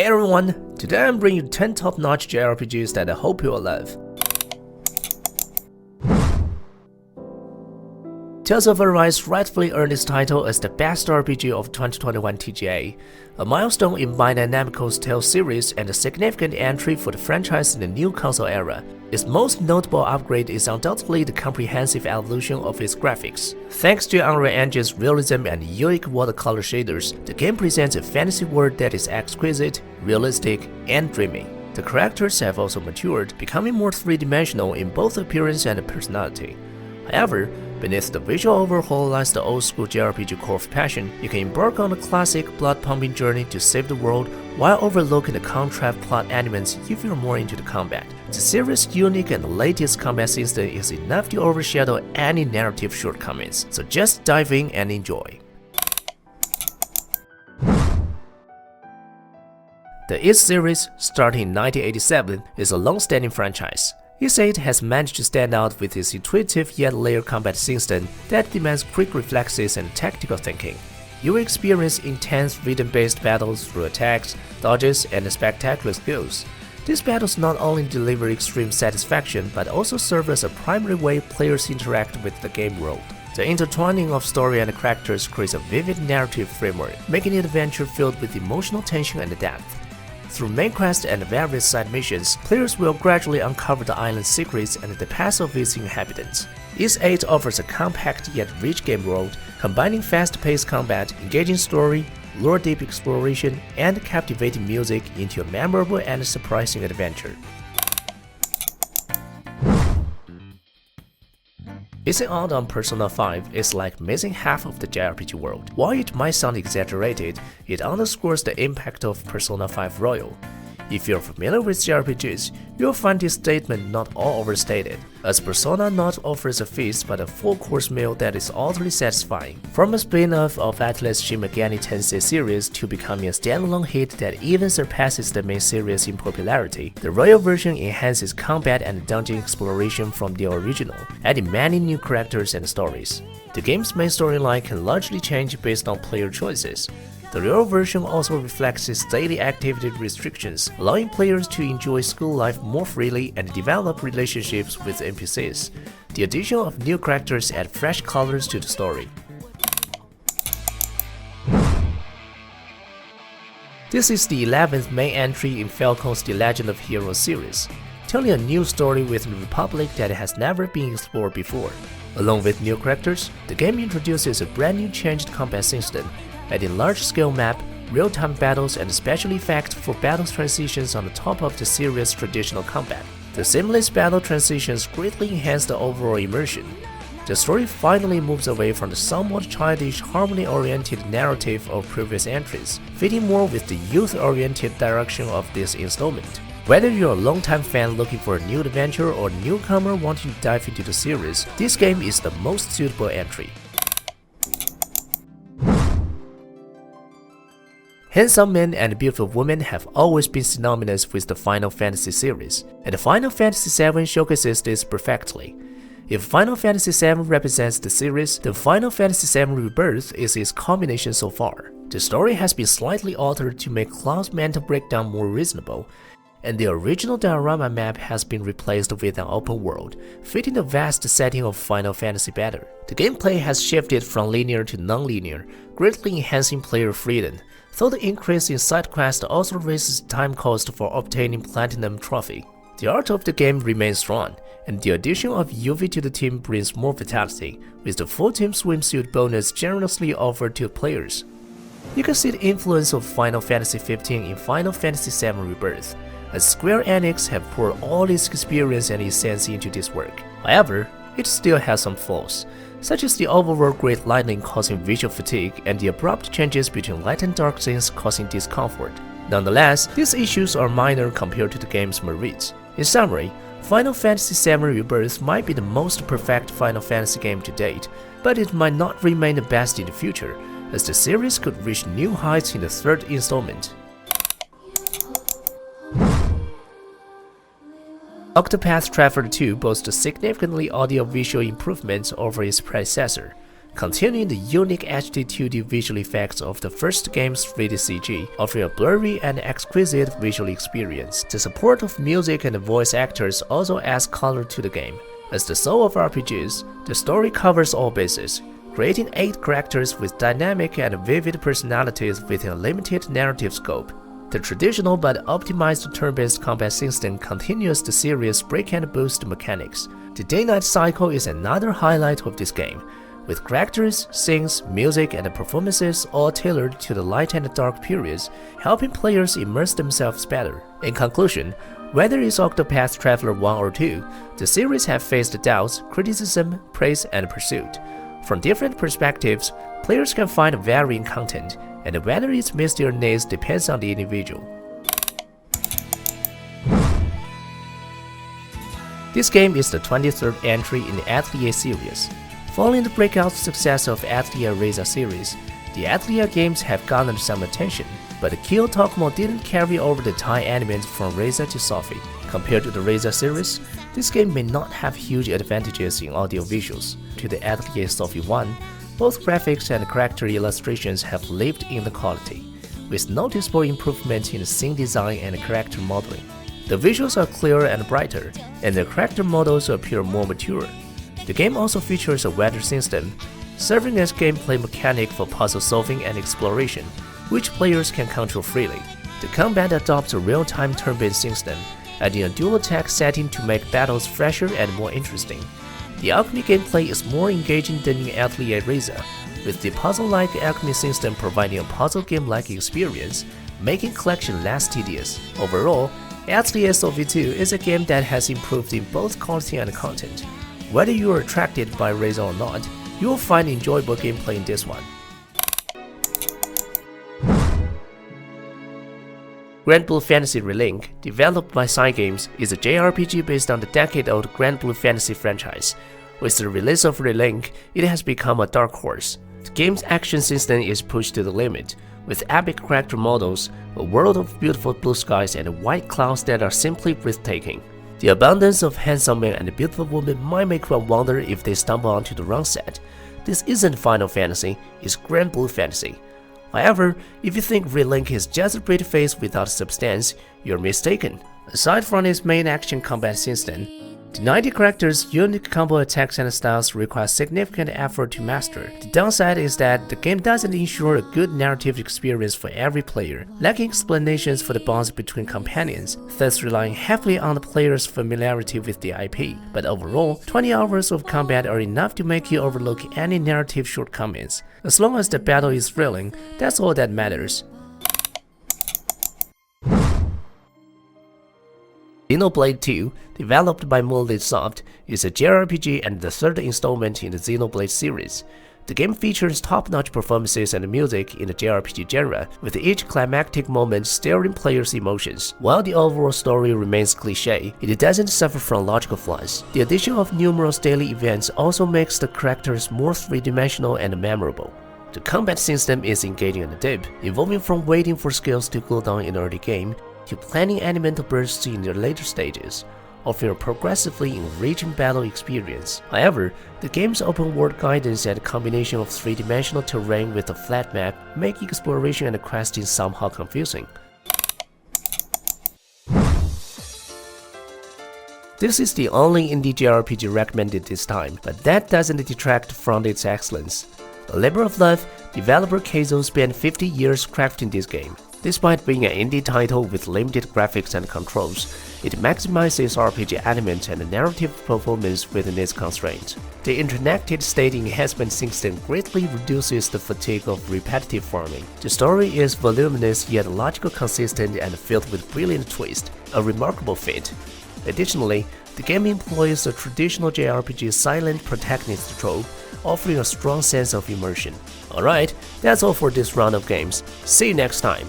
Hey everyone, today I'm bringing you 10 top-notch JRPGs that I hope you will love. Tales of Arise rightfully earned its title as the best RPG of 2021 TGA, a milestone in Bandai Namco's Tales series and a significant entry for the franchise in the new console era. Its most notable upgrade is undoubtedly the comprehensive evolution of its graphics. Thanks to Unreal Engine's realism and unique watercolor shaders, the game presents a fantasy world that is exquisite, realistic, and dreamy. The characters have also matured, becoming more three-dimensional in both appearance and personality. However, beneath the visual overhaul lies the old-school JRPG core of passion. You can embark on a classic, blood-pumping journey to save the world while overlooking the contract plot elements if you're more into the combat. The series' unique and latest combat system is enough to overshadow any narrative shortcomings, so just dive in and enjoy. The Ys series, starting in 1987, is a long-standing franchise. Ys 8 has managed to stand out with its intuitive yet layered combat system that demands quick reflexes and tactical thinking. You will experience intense rhythm-based battles through attacks, dodges, and spectacular skills. These battles not only deliver extreme satisfaction but also serve as a primary way players interact with the game world. The intertwining of story and characters creates a vivid narrative framework, making an adventure filled with emotional tension and depth. Through main quests and various side missions, players will gradually uncover the island's secrets and the past of its inhabitants. Ys 8 offers a compact yet rich game world, combining fast-paced combat, engaging story, lore-deep exploration, and captivating music into a memorable and surprising adventure. Missing out on Persona 5 is like missing half of the JRPG world. While it might sound exaggerated, it underscores the impact of Persona 5 Royal. If you're familiar with JRPGs, you'll find this statement not all overstated, as Persona not offers a feast but a full-course meal that is utterly satisfying. From a spin-off of Atlas Shin Megami Tensei series to becoming a standalone hit that even surpasses the main series in popularity, the Royal version enhances combat and dungeon exploration from the original, adding many new characters and stories. The game's main storyline can largely change based on player choices. The Royal version also reflects its daily activity restrictions, allowing players to enjoy school life more freely and develop relationships with NPCs. The addition of new characters adds fresh colors to the story. This is the 11th main entry in Falcon's The Legend of Heroes series, telling a new story with the Republic that has never been explored before. Along with new characters, the game introduces a brand new changed combat system, adding large-scale map, real-time battles, and special effects for battle transitions on the top of the series' traditional combat. The seamless battle transitions greatly enhance the overall immersion. The story finally moves away from the somewhat childish, harmony-oriented narrative of previous entries, fitting more with the youth-oriented direction of this installment. Whether you're a long-time fan looking for a new adventure or a newcomer wanting to dive into the series, this game is the most suitable entry. Handsome men and beautiful women have always been synonymous with the Final Fantasy series, and Final Fantasy VII showcases this perfectly. If Final Fantasy VII represents the series, then Final Fantasy VII Rebirth is its culmination so far. The story has been slightly altered to make Cloud's mental breakdown more reasonable, and the original diorama map has been replaced with an open world, fitting the vast setting of Final Fantasy better. The gameplay has shifted from linear to non-linear, greatly enhancing player freedom, though the increase in side quests also raises the time cost for obtaining Platinum Trophy. The art of the game remains strong, and the addition of Yuffie to the team brings more vitality, with the full team swimsuit bonus generously offered to players. You can see the influence of Final Fantasy XV in Final Fantasy VII Rebirth, as Square Enix have poured all its experience and essence into this work. However, it still has some flaws, such as the overall great lighting causing visual fatigue and the abrupt changes between light and dark scenes causing discomfort. Nonetheless, these issues are minor compared to the game's merits. In summary, Final Fantasy VII Rebirth might be the most perfect Final Fantasy game to date, but it might not remain the best in the future, as the series could reach new heights in the third installment. Octopath Traveler 2 boasts significantly audio-visual improvements over its predecessor, continuing the unique HD 2D visual effects of the first game's 3D CG, offering a blurry and exquisite visual experience. The support of music and voice actors also adds color to the game. As the soul of RPGs, the story covers all bases, creating 8 characters with dynamic and vivid personalities within a limited narrative scope. The traditional but optimized turn-based combat system continues the series' break-and-boost mechanics. The day-night cycle is another highlight of this game, with characters, scenes, music, and performances all tailored to the light and dark periods, helping players immerse themselves better. In conclusion, whether it's Octopath Traveler 1 or 2, the series have faced doubts, criticism, praise, and pursuit. From different perspectives, players can find varying content, and whether it meets their needs depends on the individual. This game is the 23rd entry in the Atelier series. Following the breakout success of Atelier Reza series, the Atelier games have garnered some attention, but Kyo Tokmo didn't carry over the tie elements from Reza to Sophie. Compared to the Reza series, this game may not have huge advantages in audio visuals. To the Atelier Sophie 1, both graphics and character illustrations have lived in the quality, with noticeable improvements in the scene design and character modeling. The visuals are clearer and brighter, and the character models appear more mature. The game also features a weather system, serving as gameplay mechanic for puzzle solving and exploration, which players can control freely. The combat adopts a real-time turn-based system, adding a dual attack setting to make battles fresher and more interesting. The alchemy gameplay is more engaging than in Atelier Reza, with the puzzle-like alchemy system providing a puzzle game-like experience, making collection less tedious. Overall, Atelier Sophie 2 is a game that has improved in both quality and content. Whether you are attracted by Reza or not, you will find enjoyable gameplay in this one. Grand Blue Fantasy Relink, developed by Cygames, is a JRPG based on the decade-old Grand Blue Fantasy franchise. With the release of Relink, it has become a dark horse. The game's action system is pushed to the limit, with epic character models, a world of beautiful blue skies, and white clouds that are simply breathtaking. The abundance of handsome men and beautiful women might make one wonder if they stumble onto the wrong set. This isn't Final Fantasy, it's Grand Blue Fantasy. However, if you think Relink is just a pretty face without substance, you're mistaken. Aside from its main action combat system, the 90 characters' unique combo attacks and styles require significant effort to master. The downside is that the game doesn't ensure a good narrative experience for every player, lacking explanations for the bonds between companions, thus relying heavily on the player's familiarity with the IP. But overall, 20 hours of combat are enough to make you overlook any narrative shortcomings. As long as the battle is thrilling, that's all that matters. Xenoblade 2, developed by Moonlit Soft, is a JRPG and the third installment in the Xenoblade series. The game features top-notch performances and music in the JRPG genre, with each climactic moment stirring players' emotions. While the overall story remains cliché, it doesn't suffer from logical flaws. The addition of numerous daily events also makes the characters more three-dimensional and memorable. The combat system is engaging and deep, evolving from waiting for skills to cool down in the early game to planning elemental bursts in the later stages, offering a progressively enriching battle experience. However, the game's open-world guidance and combination of three-dimensional terrain with a flat map make exploration and questing somehow confusing. This is the only indie JRPG recommended this time, but that doesn't detract from its excellence. A labor of love, developer Keizo spent 50 years crafting this game. Despite being an indie title with limited graphics and controls, it maximizes RPG elements and narrative performance within its constraints. The interconnected state enhancement system greatly reduces the fatigue of repetitive farming. The story is voluminous yet logical, consistent, and filled with brilliant twists, a remarkable feat. Additionally, the game employs the traditional JRPG silent protagonist trope, offering a strong sense of immersion. Alright, that's all for this round of games. See you next time!